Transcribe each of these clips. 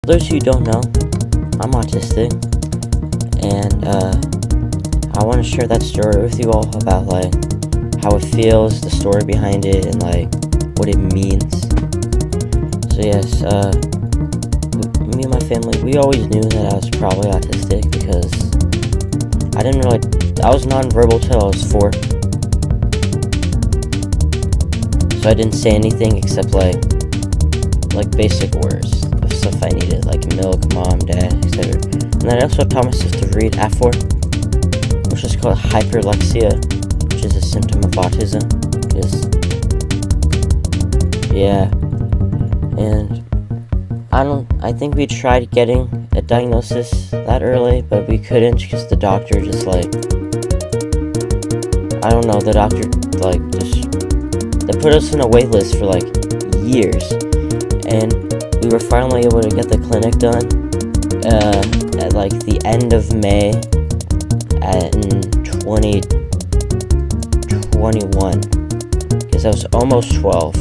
those who don't know, I'm autistic, and I want to share that story with you all about like how it feels, the story behind it, and like what it means. So yes, me and my family, we always knew that I was probably autistic because I was nonverbal till I was 4. So I didn't say anything except like basic words of stuff I needed, like milk, mom, dad, etc. And then I also taught myself to read at 4, which is called hyperlexia, which is a symptom of autism. Yeah, and I think we tried getting a diagnosis that early, but we couldn't because the doctor just like, I don't know, the doctor like they put us in a wait list for like years, and we were finally able to get the clinic done at like the end of May in 2021, because I was almost 12,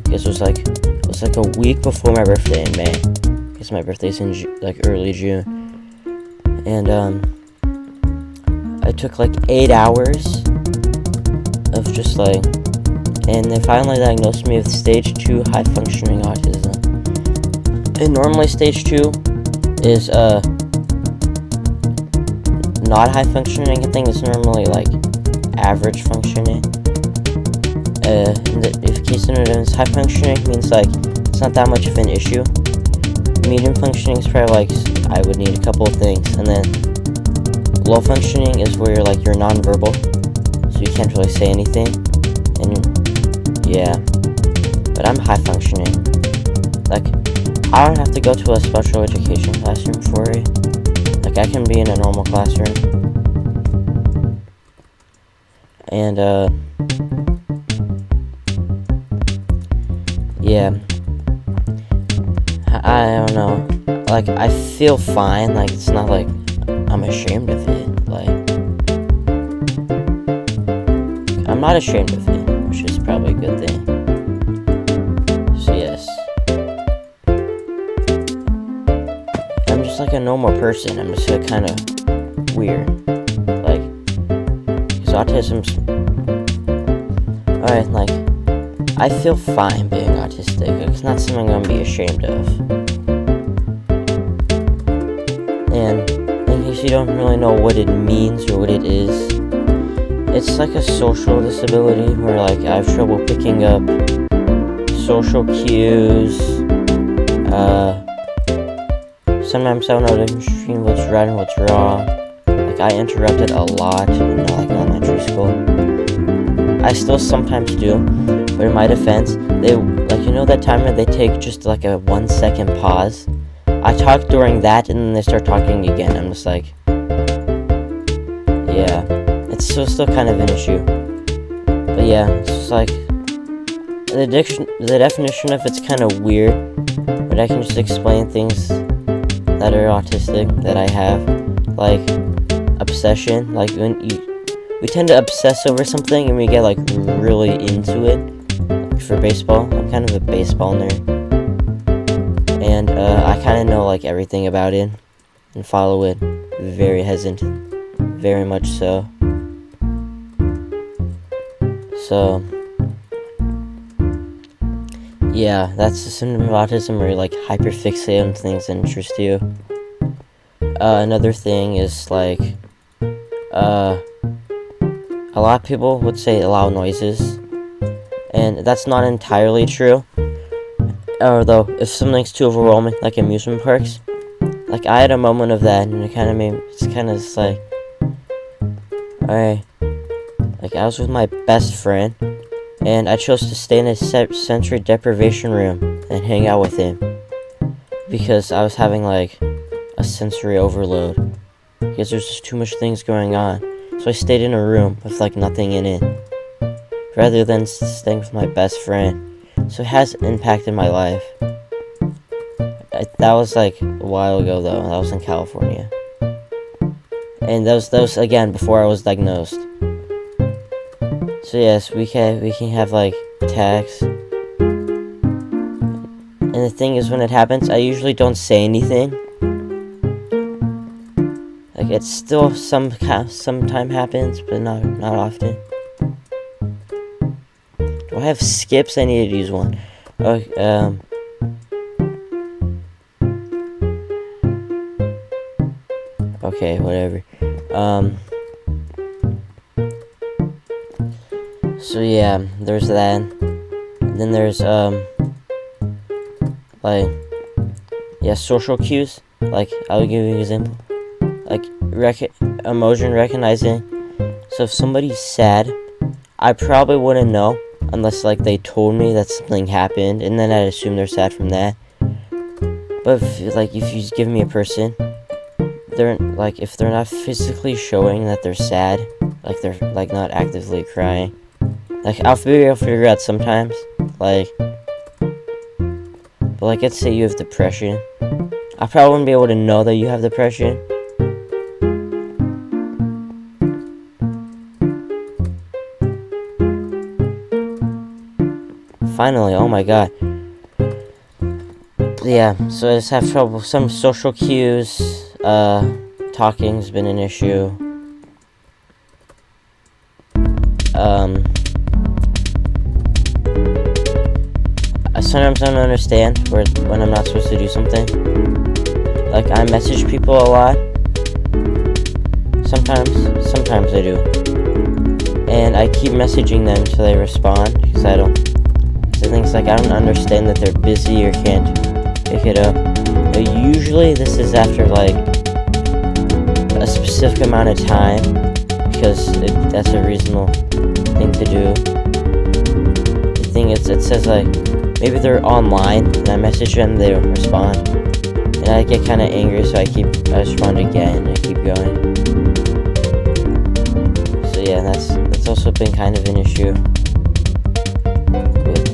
because it was like a week before my birthday in May, because my birthday's in like early June, and I took like 8 hours of just like, and they finally diagnosed me with stage 2 high functioning autism. And normally stage 2 is not high functioning. I think it's normally like average functioning. In the case it's high functioning means like it's not that much of an issue. Medium functioning is probably like I would need a couple of things, and then low functioning is where you're nonverbal, so you can't really say anything. And yeah, but I'm high functioning. Like, I don't have to go to a special education classroom for it. Like, I can be in a normal classroom. And yeah, I don't know. Like, I feel fine. Like, it's not like I'm ashamed of it. Like, I'm not ashamed of it, which is probably a good thing. So yes, I'm just like a normal person. I'm just kind of weird, like, because autism's alright. Like, I feel fine being autistic. It's not something I'm gonna be ashamed of. And in case you don't really know what it means or what it is, it's like a social disability where like I have trouble picking up social cues. Sometimes I don't know the difference between what's right and what's wrong. Like, I interrupted a lot in like elementary school. I still sometimes do, but in my defense, they like, you know that time when they take just like a 1 second pause? I talk during that and then they start talking again. I'm just like, yeah. It's still kind of an issue. But yeah, it's just like, the definition of it's kind of weird, but I can just explain things that are autistic that I have. Like, obsession. Like, we tend to obsess over something and we get like really into it. Like, for baseball, I'm kind of a baseball nerd. And I kind of know like everything about it and follow it very hesitant, very much so. So, yeah, that's a symptom of autism where you're like hyperfixate on things that interest you. Another thing is like, a lot of people would say loud noises, and that's not entirely true. Although, if something's too overwhelming, like amusement parks, like I had a moment of that, and it's kind of just like, alright. Like, I was with my best friend, and I chose to stay in a sensory deprivation room and hang out with him, because I was having, like, a sensory overload, because there's just too much things going on. So I stayed in a room with, like, nothing in it, rather than staying with my best friend. So it has impacted my life. That was, like, a while ago, though. That was in California. And that was again, before I was diagnosed. So yes, we can have like attacks, and the thing is, when it happens, I usually don't say anything. Like, it still sometime happens, but not often. Do I have skips? I need to use one. Okay, okay, whatever. So yeah, there's that. And then there's like, yeah, social cues. Like, I'll give you an example. Like, emotion recognizing. So if somebody's sad, I probably wouldn't know unless, like, they told me that something happened, and then I'd assume they're sad from that. But if you just give me a person, if they're not physically showing that they're sad, like, they're, like, not actively crying, like, I'll figure out sometimes, like, but, like, let's say you have depression, I probably wouldn't be able to know that you have depression. Finally, oh my god. Yeah, so I just have trouble with some social cues. Talking's been an issue. Sometimes I don't understand when I'm not supposed to do something. Like, I message people a lot. Sometimes I do. And I keep messaging them until they respond, because I think it's like, I don't understand that they're busy or can't pick it up. But usually this is after, like, a specific amount of time, because that's a reasonable thing to do. The thing is, it says, like, maybe they're online, and I message them, they don't respond. And I get kind of angry, so I respond again, and I keep going. So yeah, that's also been kind of an issue.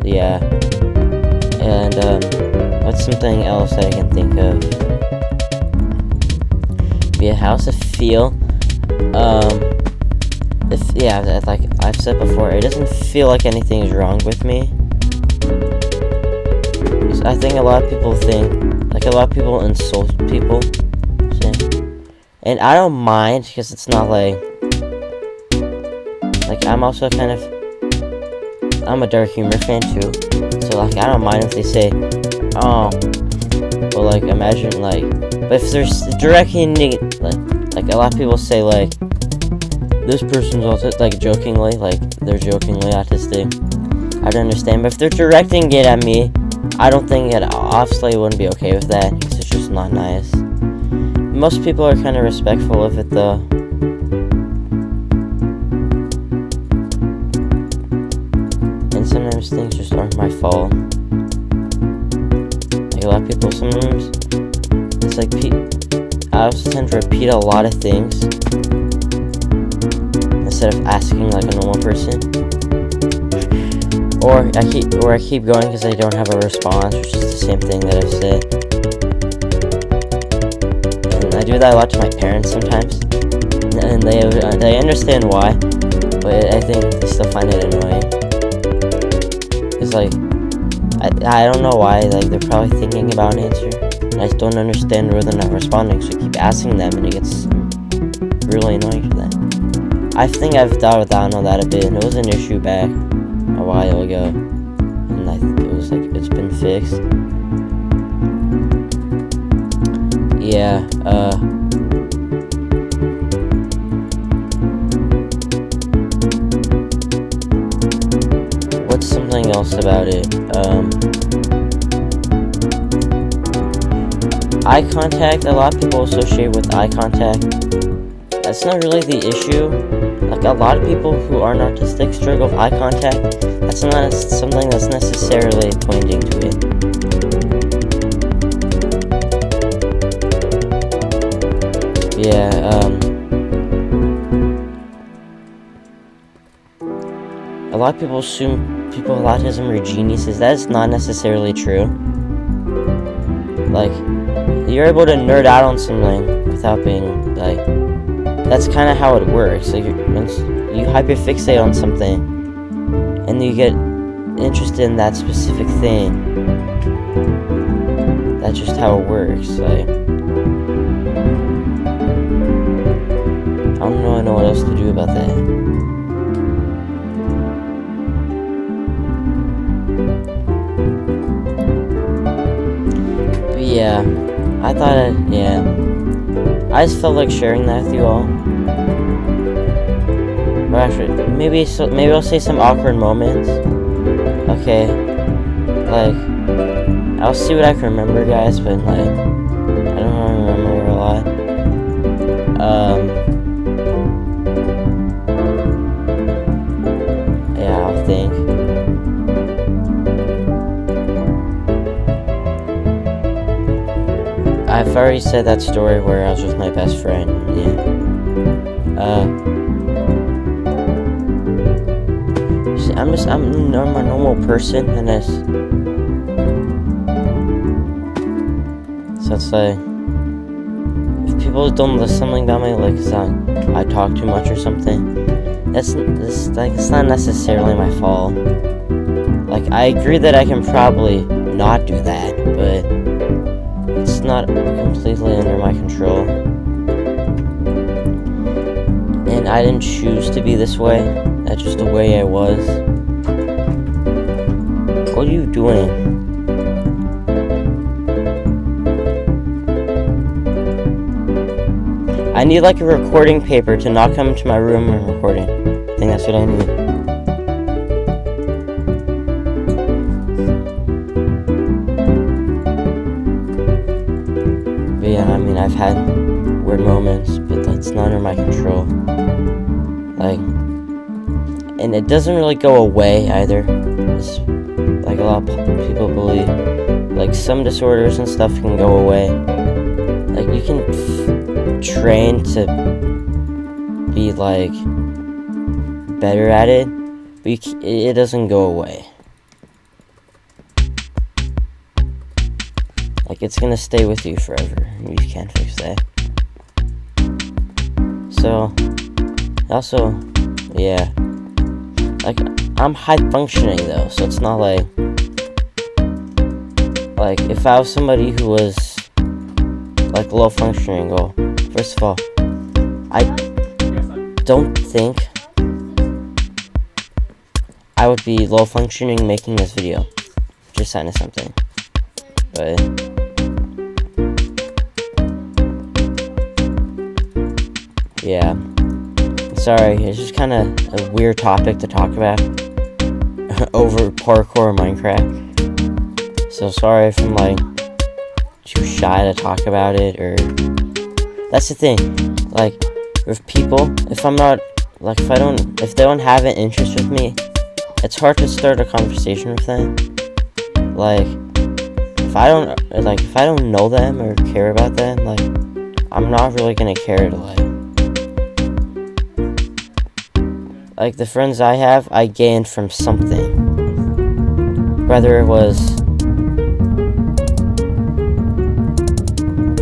Yeah, and what's something else that I can think of? Yeah, how's it feel? Like I've said before, it doesn't feel like anything is wrong with me. Because I think a lot of people insult people, and I don't mind, because it's not like I'm also I'm a dark humor fan too, so like I don't mind if they say, oh, well, like, imagine, like, but if there's directing, like a lot of people say, like, this person's autistic, like, jokingly, like, they're jokingly autistic, I'd understand, but if they're directing it at me, I don't think obviously wouldn't be okay with that, because it's just not nice. Most people are kind of respectful of it, though. Sometimes things just aren't my fault. Like, a lot of people, sometimes it's like I also tend to repeat a lot of things instead of asking like a normal person. Or I keep going because I don't have a response, which is the same thing that I've said. And I do that a lot to my parents sometimes, and they understand why, but I think they still find it annoying. It's like, I don't know why, like, they're probably thinking about an answer, and I don't understand why they're not responding, so I keep asking them, and it gets really annoying for them. I think I've thought on that a bit, and it was an issue back a while ago, and it was like, it's been fixed. Yeah, what's something else about it? Eye contact, a lot of people associate with eye contact. That's not really the issue. Like, a lot of people who aren't autistic struggle with eye contact. That's not something that's necessarily pointing to it. Yeah, a lot of people assume people with autism are geniuses. That is not necessarily true. Like, you're able to nerd out on something without being, like, that's kind of how it works. Like, once you hyperfixate on something, and you get interested in that specific thing. That's just how it works. Like, I don't really know what else to do about that. But yeah, I just felt like sharing that with you all. Or actually, maybe I'll say some awkward moments. Okay, like, I'll see what I can remember, guys, but like, I don't really remember a lot. Yeah, I'll think. I've already said that story where I was with my best friend. Yeah. I'm a normal person, and so it's like, if people don't listen something about me, like I talk too much or something, it's not necessarily my fault. Like, I agree that I can probably not do that, but it's not completely under my control. And I didn't choose to be this way. That's just the way I was. What are you doing? I need like a recording paper to not come into my room and recording. I think that's what I need. But yeah, I mean, I've had weird moments, but that's not under my control. Like, and it doesn't really go away either. It's, like, a lot of people believe, like, some disorders and stuff can go away. Like, you can train to be, like, better at it, but it doesn't go away. Like, it's gonna stay with you forever. You can't fix that. So, also, yeah. Like, I'm high functioning though, so it's not like if I was somebody who was like low functioning, well, first of all, I don't think I would be low functioning making this video. Just sign of something. But yeah. Sorry, it's just kind of a weird topic to talk about over parkour or Minecraft. So sorry if I'm like too shy to talk about it, or that's the thing. Like, with people, if they don't have an interest with me, it's hard to start a conversation with them. Like, if I don't know them or care about them, like, I'm not really gonna care to like the friends I have, I gained from something. Whether it was,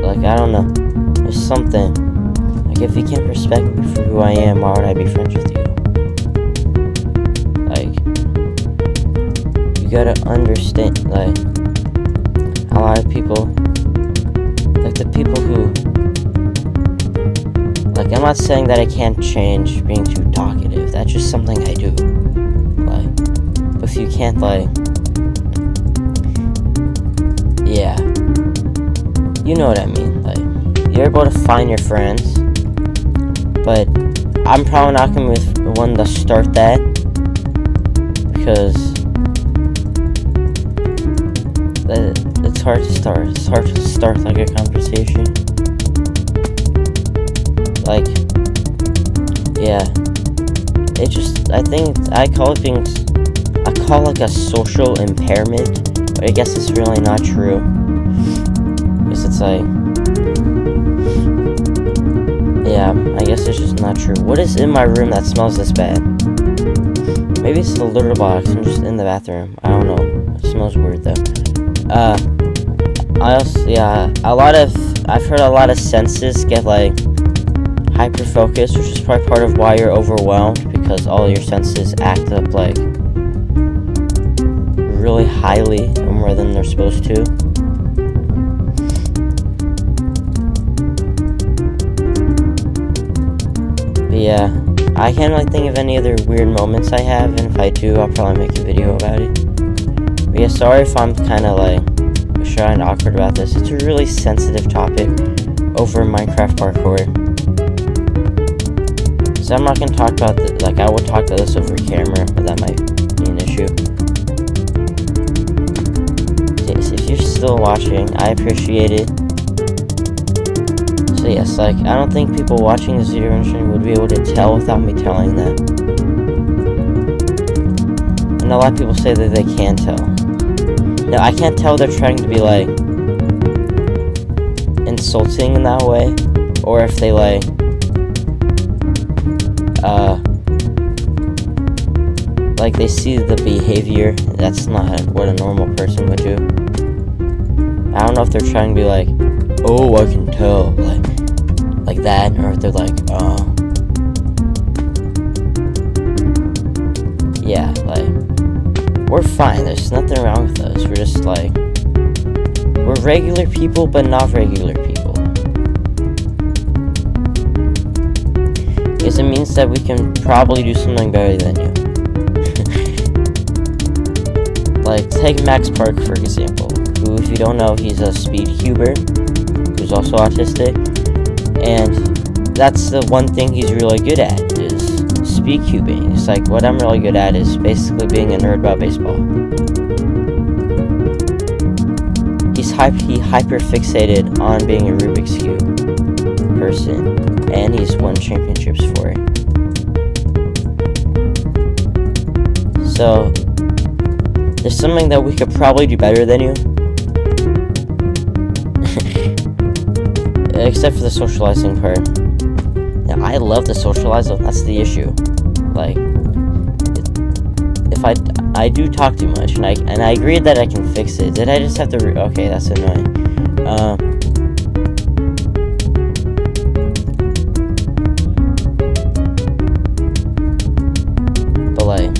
like, I don't know, there's something. Like, if you can't respect me for who I am, why would I be friends with you? Like, you gotta understand, like, a lot of people, like the people who, like, I'm not saying that I can't change being too talkative. That's just something I do. Like, but if you can't, like, yeah, you know what I mean. Like, you're able to find your friends, but I'm probably not gonna be the one to start that, because it's hard to start. It's hard to start like a conversation. Like, yeah, it just, I call like a social impairment, but I guess it's really not true, because it's like, yeah, I guess it's just not true. What is in my room that smells this bad? Maybe it's the litter box. I'm just in the bathroom. I don't know. It smells weird though. I've heard a lot of senses get like hyper-focused, which is probably part of why you're overwhelmed, because all your senses act up like highly or more than they're supposed to. But yeah, I can't really think of any other weird moments I have, and if I do, I'll probably make a video about it. But yeah, sorry if I'm kind of like shy and awkward about this. It's a really sensitive topic over Minecraft parkour. So I'm not going to talk about this, like I would talk about this over camera, but that might be an issue. Yes, if you're still watching, I appreciate it. So yes, like, I don't think people watching this video would be able to tell without me telling them. And a lot of people say that they can tell. Now, I can't tell they're trying to be, like, insulting in that way, or if they, like, they see the behavior. That's not what a normal person would do. I don't know if they're trying to be like, oh, I can tell, like that, or if they're like, oh. Yeah, like, we're fine, there's nothing wrong with us. We're just like, we're regular people, but not regular people. Because it means that we can probably do something better than you. Like, take Max Park, for example, who, if you don't know, he's a speed cuber, who's also autistic, and that's the one thing he's really good at, is speed cubing. It's like, what I'm really good at is basically being a nerd about baseball. He hyper-fixated on being a Rubik's Cube person, and he's won championships for it. So, there's something that we could probably do better than you. Except for the socializing part. Now, I love to socialize, that's the issue. Like, if I do talk too much, and I agree that I can fix it. Did I just have to okay, that's annoying. But like,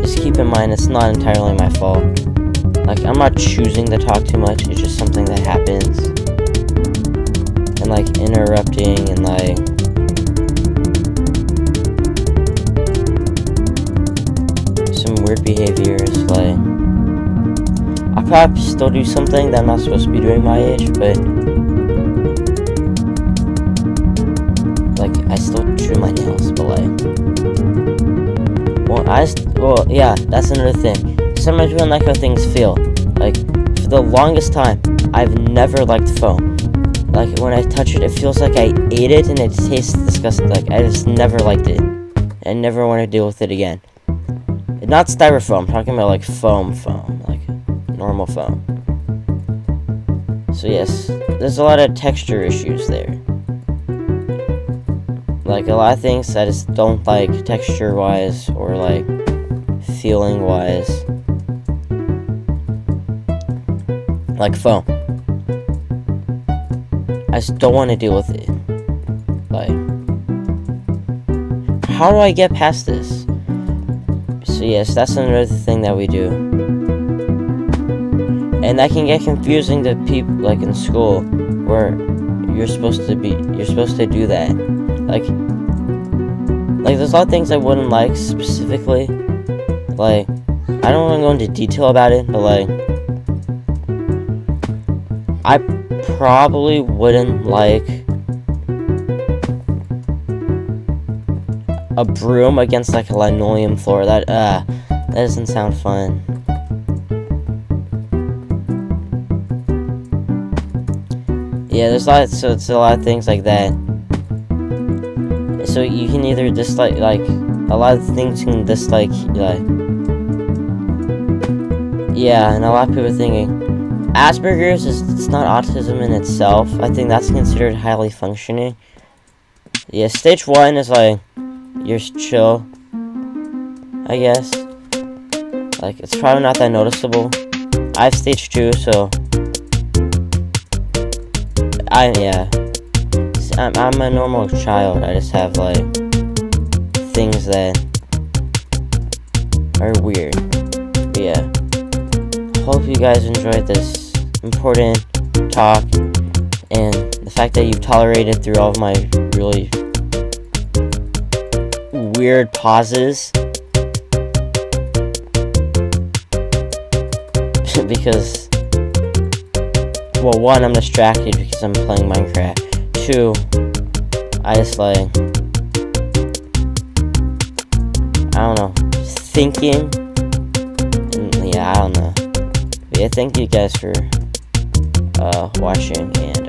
just keep in mind, it's not entirely my fault. Like, I'm not choosing to talk too much, it's just something that happens. And like, interrupting and like, some weird behaviors, like, I'll probably still do something that I'm not supposed to be doing my age, but like, I still chew my nails, but like, well, yeah, that's another thing. Sometimes we don't like how things feel. Like, for the longest time, I've never liked foam. Like, when I touch it, it feels like I ate it, and it tastes disgusting. Like, I just never liked it. I never want to deal with it again. Not styrofoam, I'm talking about, like, foam, like, normal foam. So, yes, there's a lot of texture issues there. Like, a lot of things I just don't like texture-wise, or, like, feeling-wise. Like foam. I just don't want to deal with it. Like, how do I get past this? So yes, that's another thing that we do. And that can get confusing to people, like, in school, where you're supposed to do that. Like, there's a lot of things I wouldn't like, specifically. Like, I don't want to go into detail about it, but, like, I probably wouldn't like a broom against, like, a linoleum floor. That doesn't sound fun. Yeah, there's a lot, so it's a lot of things like that. So you can either dislike, like, a lot of things you can dislike, like, yeah, and a lot of people are thinking, Asperger's it's not autism in itself. I think that's considered highly functioning. Yeah, stage 1 is like, you're chill, I guess. Like, it's probably not that noticeable. I have stage 2, so I'm a normal child. I just have, like, things that are weird. But yeah. hope you guys enjoyed this important talk, and the fact that you've tolerated through all of my really weird pauses. Because, well, one, I'm distracted because I'm playing Minecraft. Two, I just like, I don't know, thinking, and yeah, I don't know. But yeah, thank you guys for watching, and